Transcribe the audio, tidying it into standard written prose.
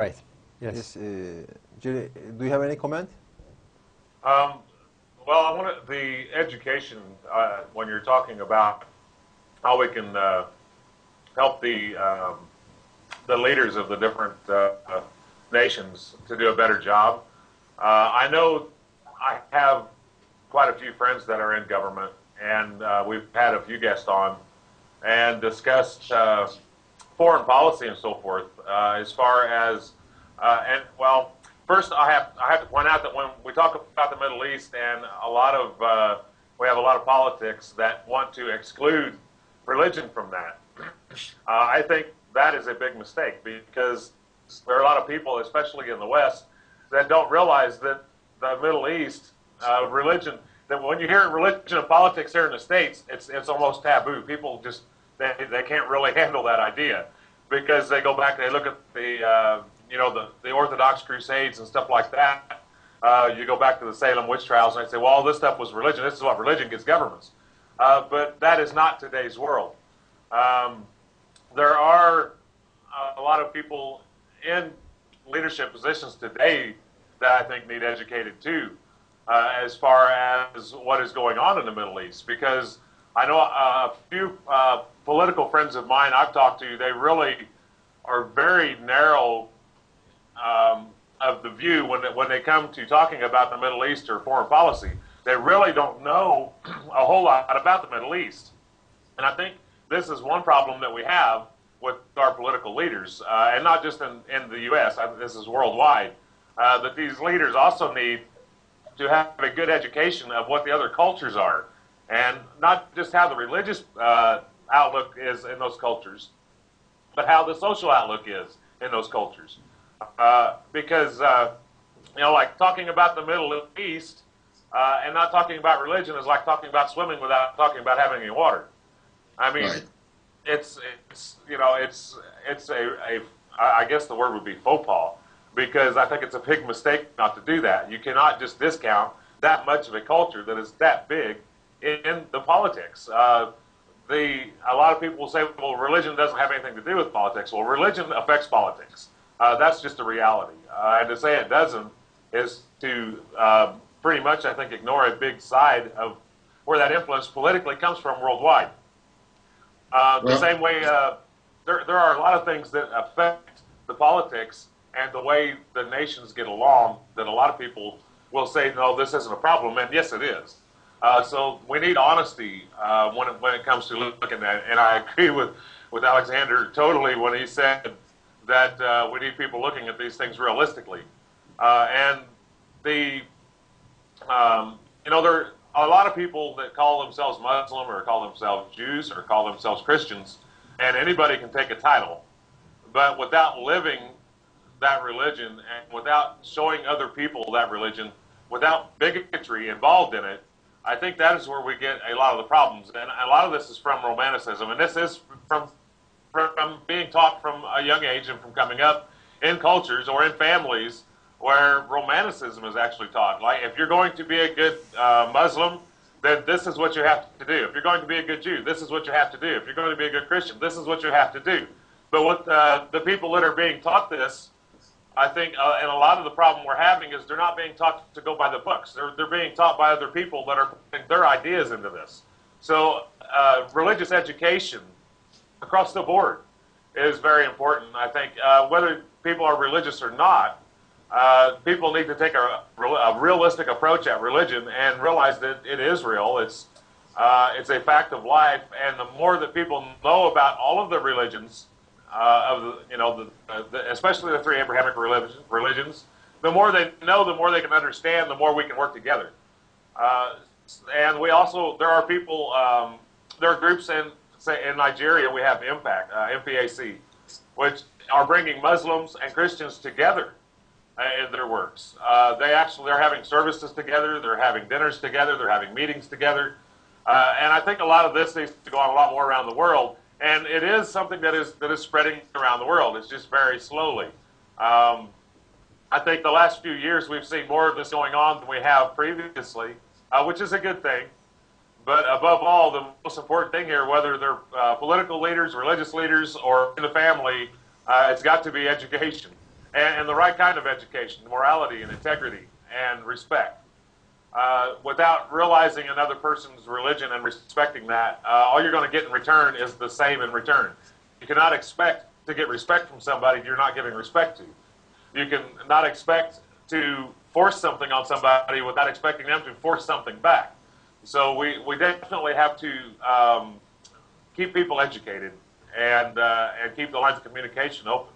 Right. Yes. Yes, Jerry, do you have any comment? Um, well, I want the education when you're talking about how we can help the leaders of the different nations to do a better job. I know I have quite a few friends that are in government, and we've had a few guests on and discussed foreign policy and so forth. As far as first I have to point out that when we talk about the Middle East, and we have a lot of politics that want to exclude religion from that. I think that is a big mistake, because there are a lot of people, especially in the West, that don't realize that the Middle East religion. That when you hear religion and politics here in the States, it's almost taboo. People just they can't really handle that idea, because they go back, they look at the Orthodox Crusades and stuff like that. You go back to the Salem witch trials, and they say, well, all this stuff was religion. This is what religion gets governments. But that is not today's world. There are a lot of people in leadership positions today that I think need educated too, as far as what is going on in the Middle East. Because I know a few political friends of mine I've talked to, they really are very narrow of the view when they come to talking about the Middle East or foreign policy. They really don't know a whole lot about the Middle East. And I think this is one problem that we have with our political leaders, and not just in the U.S., this is worldwide, that these leaders also need to have a good education of what the other cultures are, and not just how the religious outlook is in those cultures, but how the social outlook is in those cultures. Because, like talking about the Middle East and not talking about religion is like talking about swimming without talking about having any water. I mean, right. I guess the word would be faux pas, because I think it's a big mistake not to do that. You cannot just discount that much of a culture that is that big in the politics. A lot of people will say, well, religion doesn't have anything to do with politics. Well, religion affects politics. That's just a reality. And to say it doesn't is to pretty much, I think, ignore a big side of where that influence politically comes from worldwide. The same way, there are a lot of things that affect the politics and the way the nations get along that a lot of people will say, no, this isn't a problem, and yes, it is. So we need honesty when it comes to looking at it. And I agree with Alexander totally when he said that we need people looking at these things realistically. There are a lot of people that call themselves Muslim or call themselves Jews or call themselves Christians, and anybody can take a title. But without living that religion and without showing other people that religion, without bigotry involved in it, I think that is where we get a lot of the problems. And a lot of this is from Romanticism, and this is from being taught from a young age and from coming up in cultures or in families where Romanticism is actually taught. Like, if you're going to be a good Muslim, then this is what you have to do. If you're going to be a good Jew, this is what you have to do. If you're going to be a good Christian, this is what you have to do. But with the people that are being taught this, I think, and a lot of the problem we're having is they're not being taught to go by the books. They're being taught by other people that are putting their ideas into this. So religious education across the board is very important. I think whether people are religious or not, people need to take a realistic approach at religion and realize that it is real. It's a fact of life, and the more that people know about all of the religions, especially the three Abrahamic religions, the more they know, the more they can understand, the more we can work together. And we also, there are people, there are groups in Nigeria. We have Impact, MPAC, which are bringing Muslims and Christians together in their works. They're having services together, they're having dinners together, they're having meetings together. And I think a lot of this needs to go on a lot more around the world. And it is something that is spreading around the world. It's just very slowly. I think the last few years we've seen more of this going on than we have previously, which is a good thing. But above all, the most important thing here, whether they're political leaders, religious leaders, or in the family, it's got to be education. and the right kind of education, morality and integrity and respect. Without realizing another person's religion and respecting that, all you're going to get in return is the same in return. You cannot expect to get respect from somebody you're not giving respect to. You can not expect to force something on somebody without expecting them to force something back. So we definitely have to keep people educated and keep the lines of communication open.